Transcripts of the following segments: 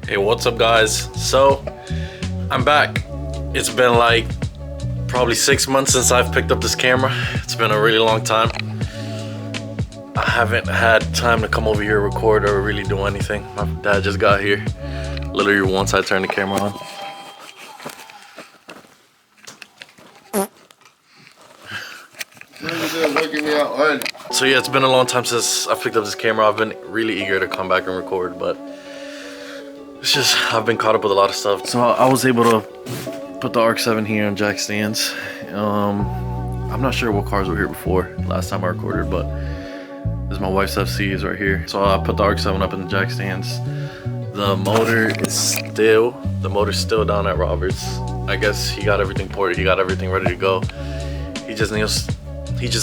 Hey, what's up guys? So I'm back. It's been like probably 6 months since I've picked up this camera. It's been a really long time. I haven't had time to come over here, record, or really do anything. My dad just got here literally once I turned the camera on. So yeah, it's been a long time since I picked up this camera. I've been really eager to come back and record, but it's just I've been caught up with a lot of stuff. So I was able to put the Rx7 here on jack stands. I'm not sure what cars were here before last time I recorded, but this is my wife's FC is right here. So I put the Rx7 up in the jack stands. The motor's still down at Robert's. I guess he got everything ported. He got everything ready to go. He just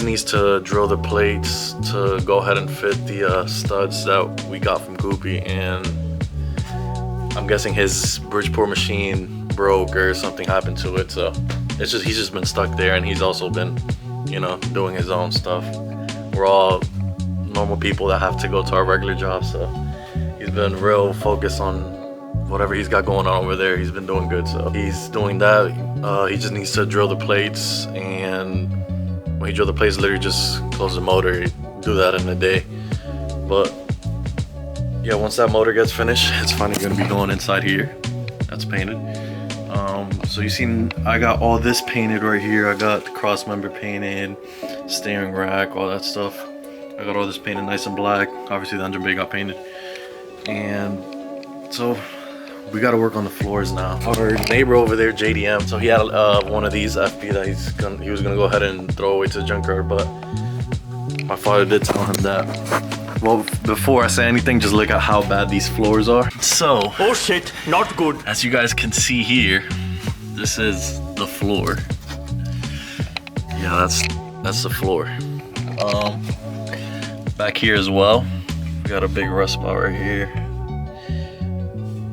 needs to drill the plates to go ahead and fit the studs that we got from Goopy, and I'm guessing his Bridgeport machine broke or something happened to it, so he's just been stuck there, and he's also been, you know, doing his own stuff. We're all normal people that have to go to our regular jobs, so he's been real focused on whatever he's got going on over there. He's been doing good, so he's doing that. He just needs to drill the plates, and when he drill the plates, literally just close the motor, do that in a day. But yeah, once that motor gets finished, it's finally gonna be going inside here. That's painted. So you seen, I got all this painted right here. I got the cross member painted, steering rack, all that stuff. I got all this painted nice and black. Obviously the engine bay got painted. And so we got to work on the floors now. Our neighbor over there, JDM, so he had one of these FB that he was gonna go ahead and throw away to the junkyard, but my father did tell him that. Well, before I say anything, just look at how bad these floors are. So, oh shit, not good. As you guys can see here, this is the floor. Yeah, that's the floor. Back here as well, we got a big rust spot right here.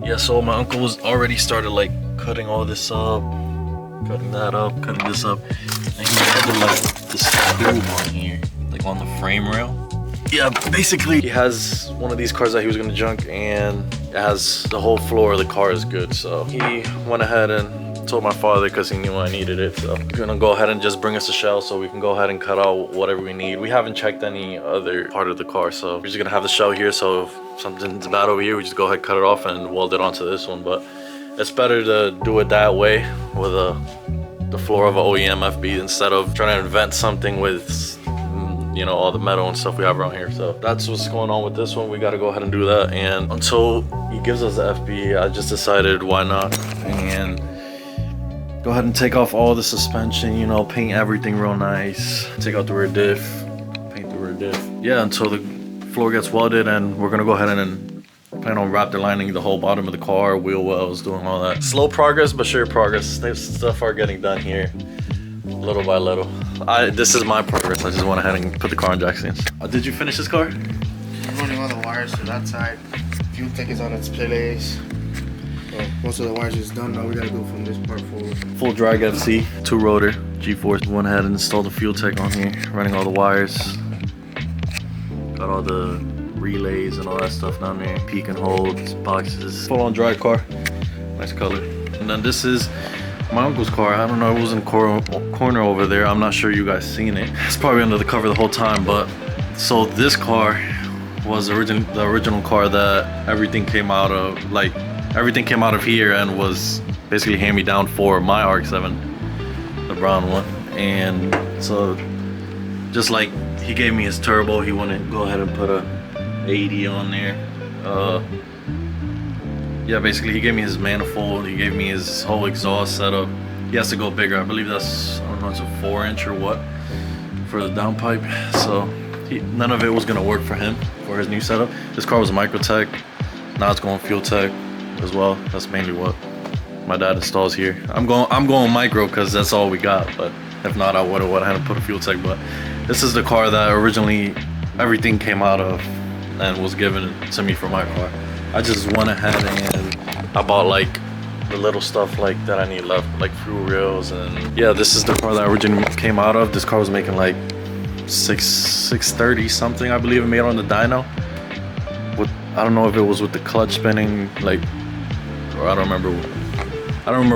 Yeah, so my uncle was already started like cutting all this up, cutting that up, cutting this up, and he added like this screw on here, like on the frame rail. Yeah, basically he has one of these cars that he was gonna junk, and it has the whole floor of the car is good. So he went ahead and told my father, because he knew I needed it, so he's gonna go ahead and just bring us a shell so we can go ahead and cut out whatever we need. We haven't checked any other part of the car, so we're just gonna have the shell here, so if something's bad over here, we just go ahead, cut it off, and weld it onto this one. But it's better to do it that way with the floor of an OEM FB instead of trying to invent something with, you know, all the metal and stuff we have around here. So that's what's going on with this one. We got to go ahead and do that, and until he gives us the FB, I just decided why not, and go ahead and take off all the suspension, you know, paint everything real nice, take out the rear diff, paint the rear diff. Yeah, until the floor gets welded, and we're gonna go ahead and plan on raptor lining the whole bottom of the car, wheel wells, doing all that. Slow progress, but sure progress. Stuff are getting done here, little by little. This is my progress. I just went ahead and put the car on jack stands. Did you finish this car? I'm running all the wires to that side. Fuel tank is on its place. So most of the wires is done. Now we gotta go from this part forward. Full drag FC, 2-rotor, G-force. Went ahead and installed the fuel tank on here, running all the wires. Got all the relays and all that stuff down there. Peak and holds, boxes. Full on drag car, nice color. And then this is my uncle's car. I don't know, it was in the corner over there. I'm not sure you guys seen it. It's probably under the cover the whole time, but so this car was the original car that everything came out of, like everything came out of here, and was basically hand-me-down for my Rx7, the brown one. And so just like he gave me his turbo, he wanted to go ahead and put a 80 on there. Yeah, basically he gave me his manifold, he gave me his whole exhaust setup. He has to go bigger. I believe that's, I don't know, it's a 4-inch or what for the downpipe. So none of it was gonna work for him for his new setup. This car was a Microtech, now it's going Fuel Tech as well. That's mainly what my dad installs here. I'm going micro because that's all we got, but if not, I would have had to put a Fuel Tech. But this is the car that originally everything came out of and was given to me for my car. I just went ahead and I bought like the little stuff like that I need left, like fuel rails, and yeah, this is the car that originally came out of. This car was making like 630 something, I believe it made on the dyno. With, I don't know if it was with the clutch spinning, like or I don't remember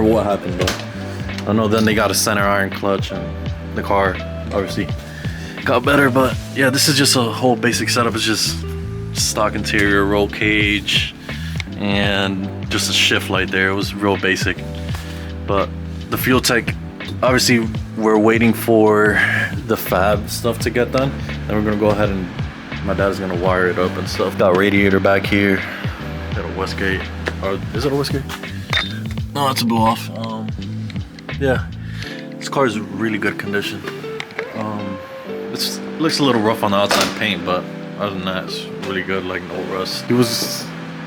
what happened, but I know then they got a center iron clutch and the car obviously got better. But yeah, this is just a whole basic setup. It's just stock interior, roll cage, and just a shift light there. It was real basic. But the fuel tech, obviously we're waiting for the fab stuff to get done. Then we're gonna go ahead and my dad's gonna wire it up and stuff. Got radiator back here. Got a Westgate. Or is it a Westgate? No, it's a blow off. Yeah, this car is really good condition. It looks a little rough on the outside paint, but other than that, it's really good, like no rust. He was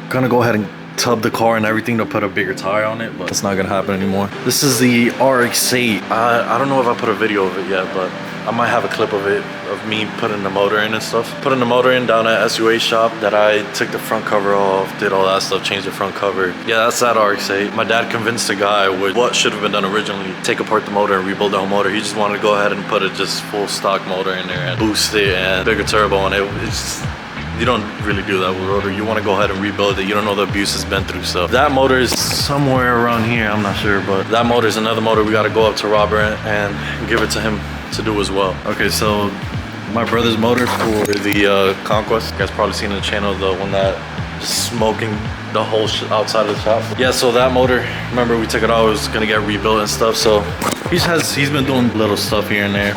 gonna go ahead and tub the car and everything to put a bigger tire on it, but it's not gonna happen anymore. This is the RX-8. I don't know if I put a video of it yet, but I might have a clip of it, of me putting the motor in and stuff. Putting the motor in down at SUA shop that I took the front cover off, did all that stuff, changed the front cover. Yeah, that's that RX-8. My dad convinced the guy with what should have been done originally, take apart the motor and rebuild the whole motor. He just wanted to go ahead and put a just full stock motor in there and boost it and bigger turbo on it. It's just, you don't really do that with a rotor. You want to go ahead and rebuild it. You don't know the abuse it's been through. So that motor is somewhere around here, I'm not sure, but that motor is another motor we got to go up to Robert and give it to him to do as well. Okay, so my brother's motor for the Conquest, you guys probably seen in the channel, the one that just smoking the whole outside of the shop. Yeah, so that motor, remember we took it out, it was gonna get rebuilt and stuff. So he's been doing little stuff here and there.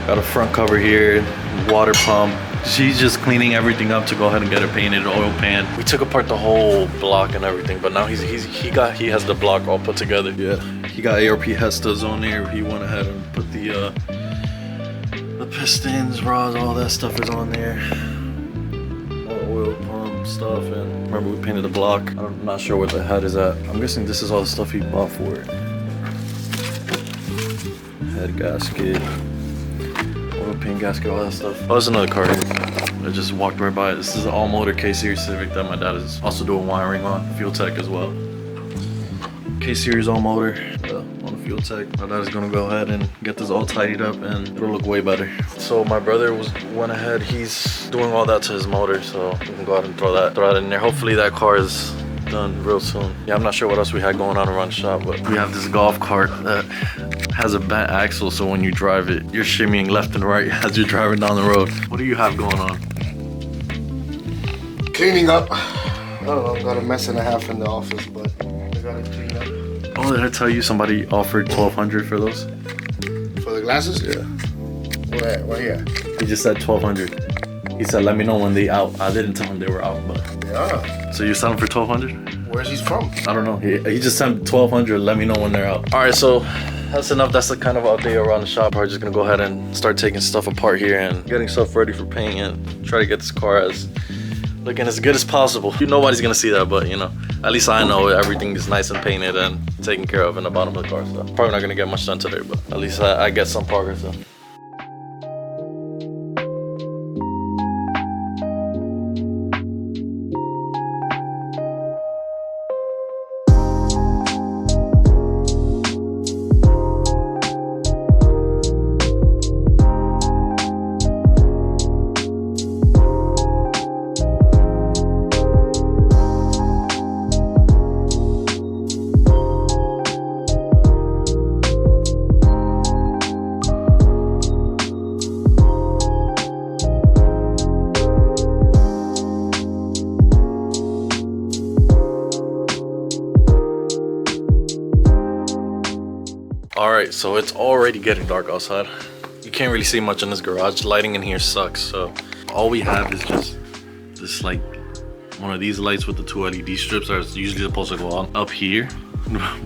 Got a front cover here, water pump. She's just cleaning everything up to go ahead and get it painted, oil pan. We took apart the whole block and everything, but now he has the block all put together. Yeah, he got ARP Hestas on there. He went ahead and put the pistons, rods, all that stuff is on there. All oil pump stuff, and remember we painted the block. I'm not sure what the head is at. I'm guessing this is all the stuff he bought for it. Head gasket. Paint gasket, all that stuff. Oh, there's another car here. I just walked right by it. This is an all motor K-Series Civic that my dad is also doing wiring on. Fuel tech as well. K-Series all motor on the fuel tech. My dad is gonna go ahead and get this all tidied up and it'll look way better. So my brother went ahead. He's doing all that to his motor, so we can go ahead and throw that in there. Hopefully that car is done real soon. Yeah, I'm not sure what else we had going on around the shop, but we have this golf cart that has a bent axle, so when you drive it, you're shimmying left and right as you're driving down the road. What do you have going on? Cleaning up. I don't know, got a mess and a half in the office, but I gotta clean up. Oh, did I tell you somebody offered $1,200 for those? For the glasses? Yeah. What here? He just said $1,200. He said, let me know when they out. I didn't tell him they were out, but. Yeah. So you're selling for $1,200? Where's he from? I don't know. He just sent $1,200. Let me know when they're out. All right, so that's enough. That's the kind of update around the shop. We're just gonna go ahead and start taking stuff apart here and getting stuff ready for paint and try to get this car looking as good as possible. Nobody's gonna see that, but you know, at least I know everything is nice and painted and taken care of in the bottom of the car. So probably not gonna get much done today, but at least I get some progress done. Alright, so it's already getting dark outside. You can't really see much in this garage. Lighting in here sucks, so all we have is just this, like, one of these lights with the 2 LED strips that are usually supposed to go on up here,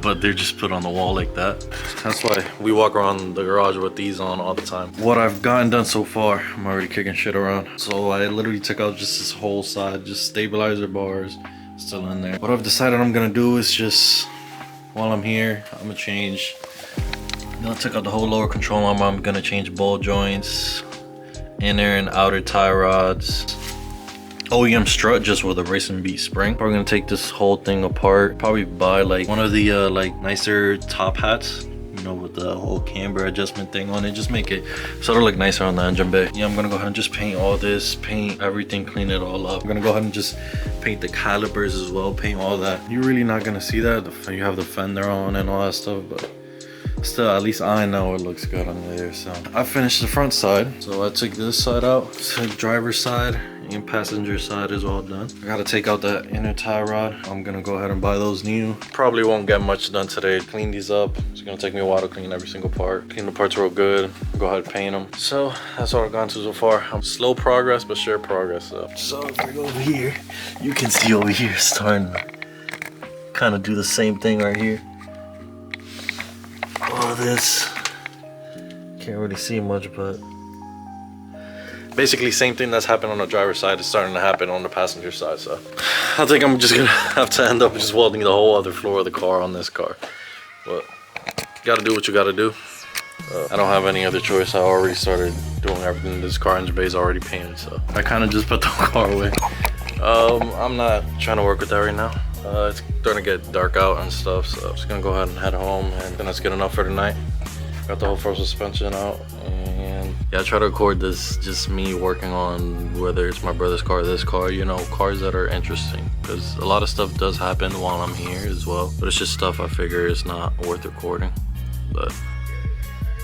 but they're just put on the wall like that. That's why we walk around the garage with these on all the time. What I've gotten done so far, I'm already kicking shit around. So I literally took out just this whole side, just stabilizer bars still in there. What I've decided I'm gonna do is just, while I'm here, I'm gonna change. I took out the whole lower control arm. I'm gonna change ball joints, inner and outer tie rods, OEM strut just with a Racing Beat spring. We're gonna take this whole thing apart. Probably buy like one of the like nicer top hats you know, with the whole camber adjustment thing on it, just make it sort of look nicer on the engine bay. Yeah, I'm gonna go ahead and just paint all this, paint everything, clean it all up. I'm gonna go ahead and just paint the calipers as well, paint all that. You're really not gonna see that. You have the fender on and all that stuff, but still, at least I know it looks good on there. So I finished the front side. So I took this side out, so driver's side and passenger side is all done. I gotta take out that inner tie rod. I'm gonna go ahead and buy those new. Probably won't get much done today. Clean these up. It's gonna take me a while to clean every single part. Clean the parts real good. Go ahead and paint them. So that's what I've gone to so far. I'm slow progress, but sure progress. So if I go over here, you can see over here starting to kind of do the same thing right here. All this, can't really see much, but basically same thing that's happened on the driver's side is starting to happen on the passenger side. So I think I'm just gonna have to end up just welding the whole other floor of the car on this car, but you gotta do what you gotta do. I don't have any other choice. I already started doing everything. This car engine bay is already painted, so I kind of just put the car away. I'm not trying to work with that right now. It's starting to get dark out and stuff, so I'm just gonna go ahead and head home, and then that's good enough for tonight. Got the whole front suspension out, and yeah, I try to record this just me working on whether it's my brother's car or this car, you know, cars that are interesting, because a lot of stuff does happen while I'm here as well, but it's just stuff I figure is not worth recording. But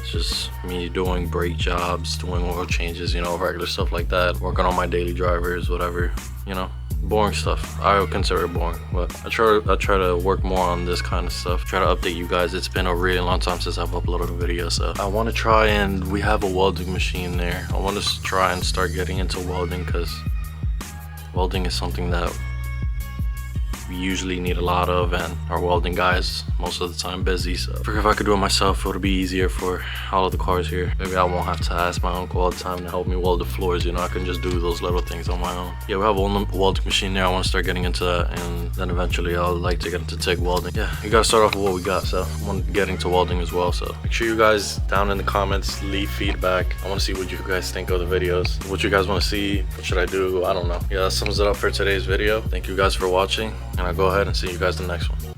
it's just me doing brake jobs, doing oil changes, you know, regular stuff like that, working on my daily drivers, whatever, you know. Boring stuff. I would consider it boring, but I try to work more on this kind of stuff. Try to update you guys. It's been a really long time since I've uploaded a video, so I want to try, and we have a welding machine there. I want to try and start getting into welding, because welding is something that we usually need a lot of, and our welding guys most of the time busy, so I figure if I could do it myself, it would be easier for all of the cars here. Maybe I won't have to ask my uncle all the time to help me weld the floors, you know. I can just do those little things on my own. Yeah, we have a welding machine there. I want to start getting into that, and then eventually I'll like to get into TIG welding. Yeah, you gotta start off with what we got, so I want to get into welding as well. So make sure you guys down in the comments leave feedback. I want to see what you guys think of the videos, what you guys want to see, what should I do, I don't know. Yeah, that sums it up for today's video. Thank you guys for watching, and I'll go ahead and see you guys in the next one.